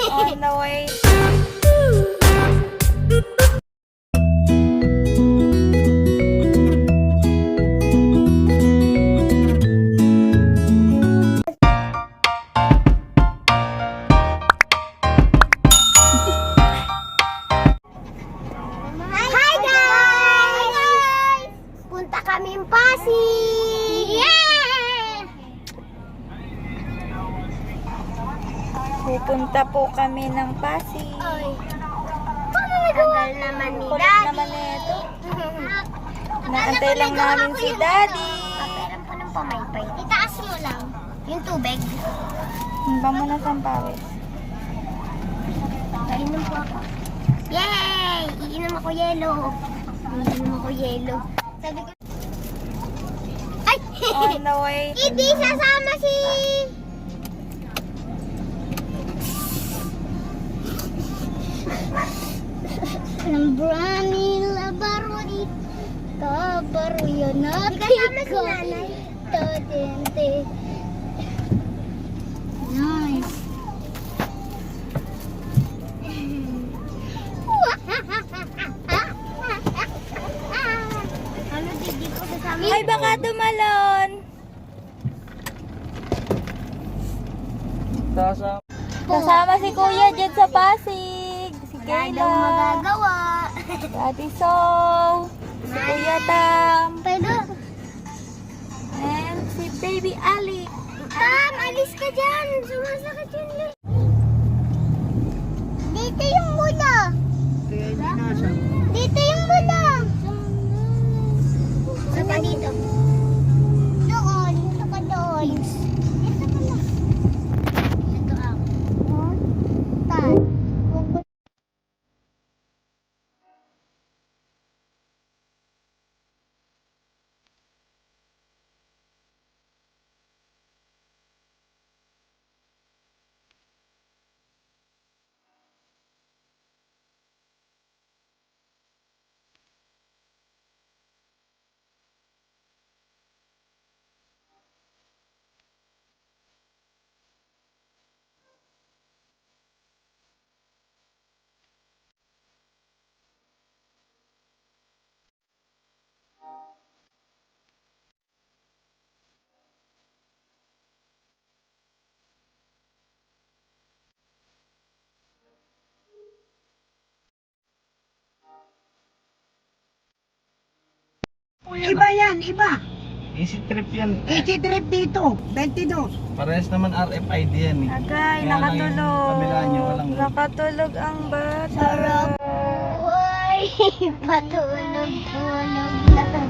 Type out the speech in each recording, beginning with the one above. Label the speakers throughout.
Speaker 1: On the way.
Speaker 2: Hi guys! Punta kaming Pasig! Yeah!
Speaker 1: Pupunta po kami ng Pasig.
Speaker 2: Ay. Tagal naman ni
Speaker 1: Kulit
Speaker 2: Daddy.
Speaker 1: naman ito. Naantay lang namin si Daddy.
Speaker 2: Paperan po ng pamaypay. Itaas mo lang. Yung tubig.
Speaker 1: Himba mo na sa pawis.
Speaker 2: Iinom po ako. Yay! Iinom ako yelo. Iinom ako yelo. Sabi ko... Ay!
Speaker 1: On the way.
Speaker 2: Hindi sasama si... Lambrani labaroni kabaro yan kasama si nanay. Tadente. Nice. Ano didi ko sasama?
Speaker 1: Ay, baka tumalon. Kasama si Kuya dyan sa Pasig. Si
Speaker 2: Wala daw
Speaker 1: Kayla.
Speaker 2: magagawa.
Speaker 1: Ate Sow. Si Kuya Tam.
Speaker 2: Pero,
Speaker 1: And si Baby Ali.
Speaker 2: Tam, alis ka dyan. Sumasakit yun. Dito yung mula. Dito yung mula. Sa pa dito? Doon. Saka doon. Dito ka na. Ito ang. Tan.
Speaker 3: Iba yan, iba.
Speaker 4: Easy trip yan.
Speaker 3: Easy trip dito, 22.
Speaker 4: Parehas naman RFID yan eh.
Speaker 1: Agay,
Speaker 4: Kaya lang yung
Speaker 1: nakatulog.
Speaker 4: kabila nyo, walang
Speaker 1: Nakatulog ang bata.
Speaker 2: Sarap. Uy, patulog-tulog lang.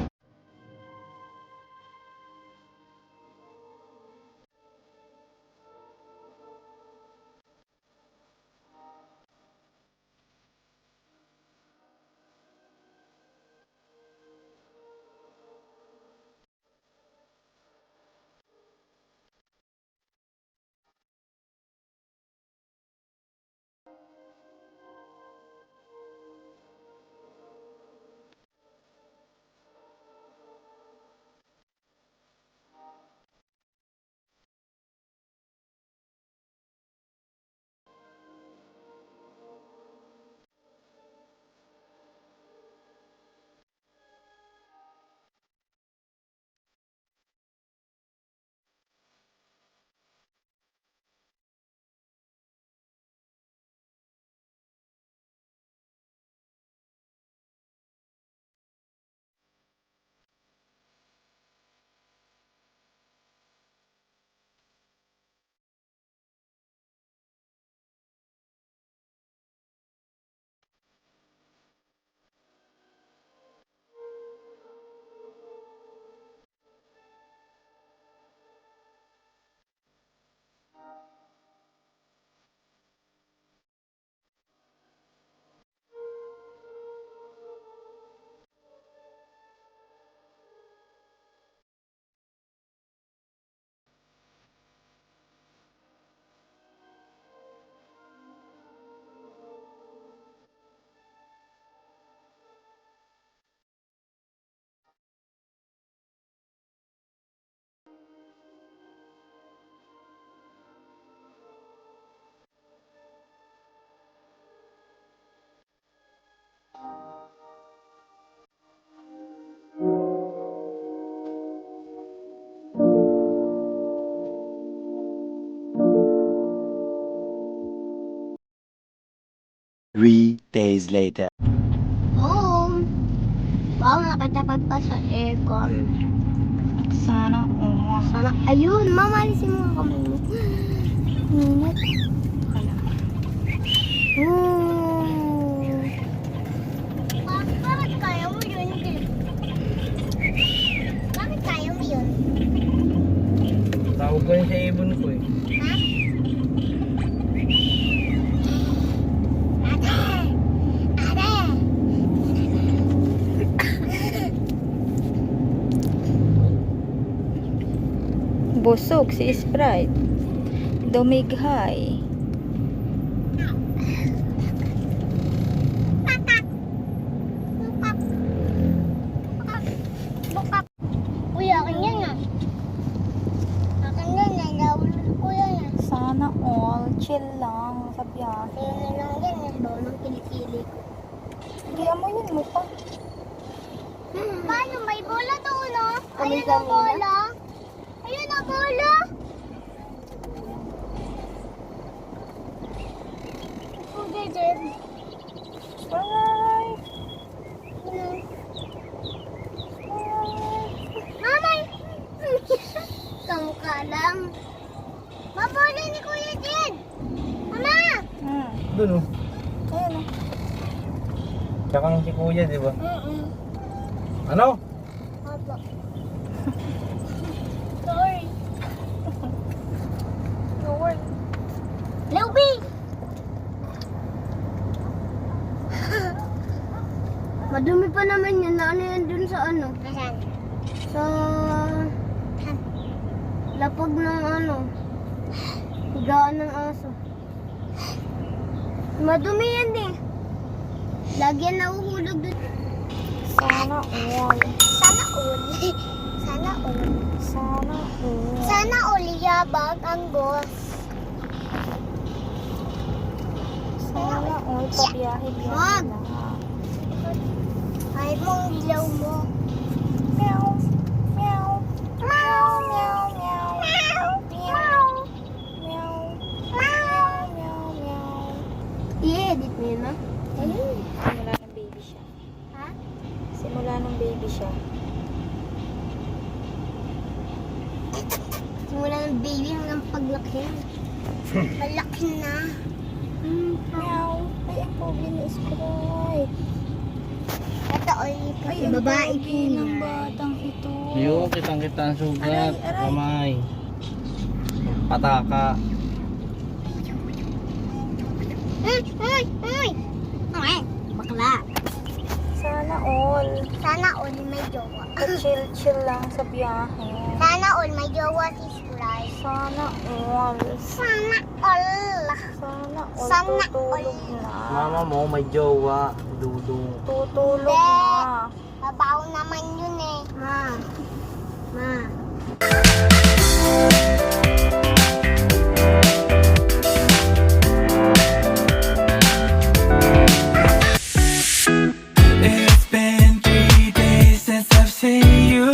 Speaker 5: 3 days later.
Speaker 2: Home. Wow, nakatapad pa sa aircon.
Speaker 1: Sana all.
Speaker 2: Sana, ayun, mama, alisin mo ang kamay mo. Init. Bakit kaya mo yun? Bakit kaya mo yun?
Speaker 4: Tawag ko yun sa ibon ko eh.
Speaker 2: Ha? Ate! Ate!
Speaker 1: Busog si Sprite. Dumighay.
Speaker 2: Bukap. Uy, akin yan ah. Akin yan, nalawal ko yan ah.
Speaker 1: Sana all. Chill lang sa biyahe.
Speaker 2: Ayun na lang yan, nalawal ng kilikili ko.
Speaker 1: Hindi amoyin mo pa.
Speaker 2: Paano? May bola doon oh.
Speaker 1: Kami
Speaker 2: Ayun ang
Speaker 1: kanina?
Speaker 2: bola. Ayun ang bola. Puga dyan.
Speaker 1: Bye!
Speaker 2: Mamay! Kamukha lang. Mabola ni Kuya Jen! Mama!
Speaker 4: Doon oh.
Speaker 1: Ayun o.
Speaker 4: Tsaka si kuya, di ba?
Speaker 2: Mm-mm.
Speaker 4: Ano?
Speaker 2: Opo. Sorry.
Speaker 1: No work.
Speaker 2: Luby! Madumi pa naman yun. Ano yan dun sa ano? Sa lapag ng ano? Higaan ng aso. Madumi yan eh. Lagi yan nahuhulog dun.
Speaker 1: Sana all.
Speaker 2: Sana uli. Sana uli.
Speaker 1: Sana all.
Speaker 2: Sana uli yabag ang boss.
Speaker 1: Sana all. Pabiyahe-biyahe
Speaker 2: Wag.
Speaker 1: na.
Speaker 2: Ay mong ilaw mo.
Speaker 1: Meow. Meow. Meow. Meow. Meow.
Speaker 2: Meow.
Speaker 1: Meow. Meow. Meow. Meow. Meow.
Speaker 2: I-edit mo yun, no? Ayun.
Speaker 1: Simula ng baby siya.
Speaker 2: Ha?
Speaker 1: Simula ng baby siya.
Speaker 2: Simula ng baby hanggang paglaki. Malaki na.
Speaker 1: Meow. Ay, ang pogi ni Sprite.
Speaker 2: Ito ay
Speaker 1: Ay, ang
Speaker 2: babae
Speaker 1: pogi
Speaker 2: po
Speaker 1: ng
Speaker 2: yan.
Speaker 1: batang ito.
Speaker 4: Yung kitang-kita ang sugat.
Speaker 1: Aray, aray.
Speaker 4: Kamay. Pataka.
Speaker 2: Ay, bakla.
Speaker 1: Sana all.
Speaker 2: Sana all may jowa.
Speaker 1: Pa-chill-chill lang sa biyahe.
Speaker 2: Sana all may jowa si Sprite.
Speaker 1: Sana all.
Speaker 2: Sana all.
Speaker 1: Sana all.
Speaker 2: Sana
Speaker 1: Tutulog
Speaker 2: all.
Speaker 1: na.
Speaker 4: Mama mo may jowa. Dudong.
Speaker 1: Tutulog
Speaker 2: Hindi.
Speaker 1: na.
Speaker 2: Mabaw naman yun eh. Ma.
Speaker 6: It's been 3 days since I've seen you,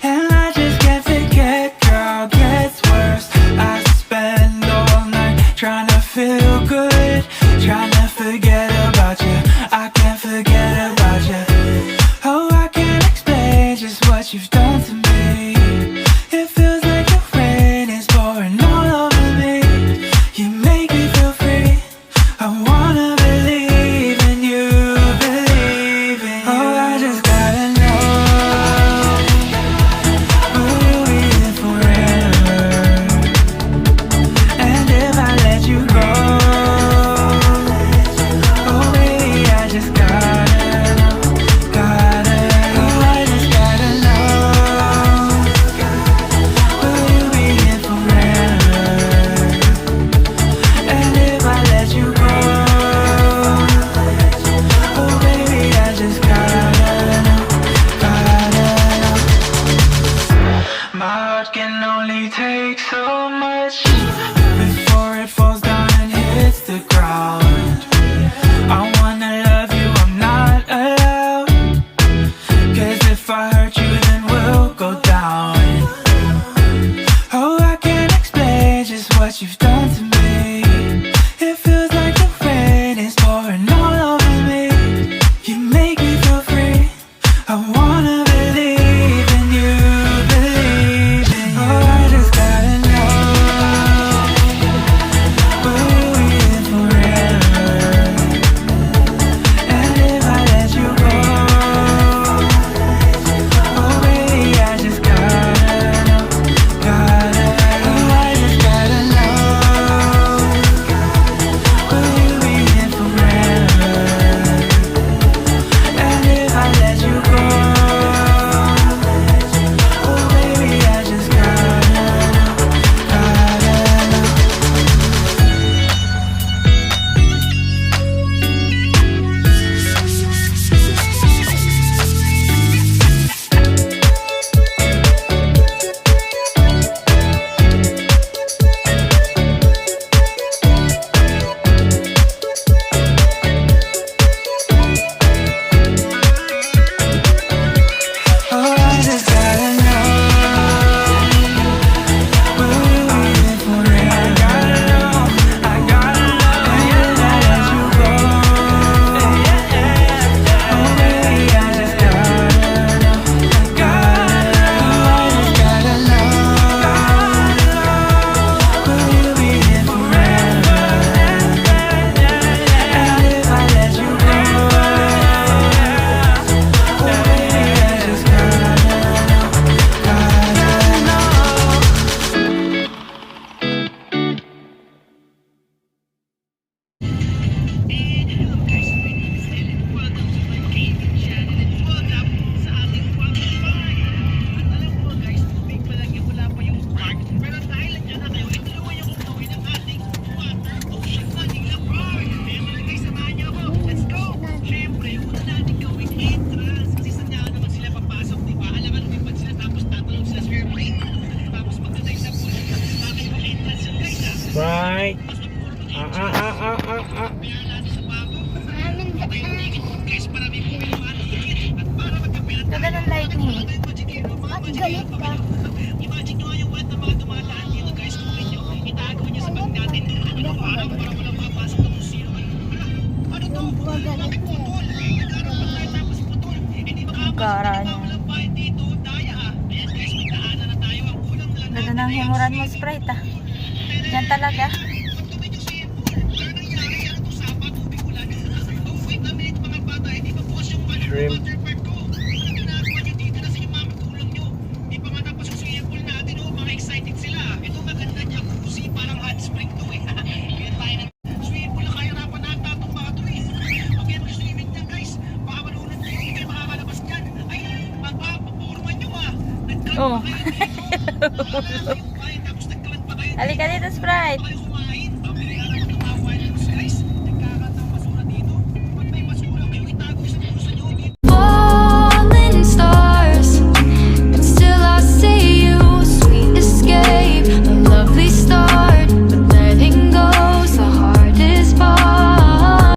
Speaker 6: and I just can't forget, girl, gets worse. I spend all night trying to feel good, trying to forget about you. I can't forget about you. Oh, I can't explain just what you've done to me. It feels like the rain is pouring all over me. You make me feel free. I wanna believe in you, believe in you. Oh, I just gotta know, will you be here forever? And if I let you go, oh baby, I just
Speaker 4: Right.
Speaker 1: Ganda ng lightning.
Speaker 2: At galit ka.
Speaker 1: Ang kara niya. Ganda ng himuran mo, Sprite ah. Yan talaga.
Speaker 4: Shrimp.
Speaker 1: Oh. Halika dito, Sprite.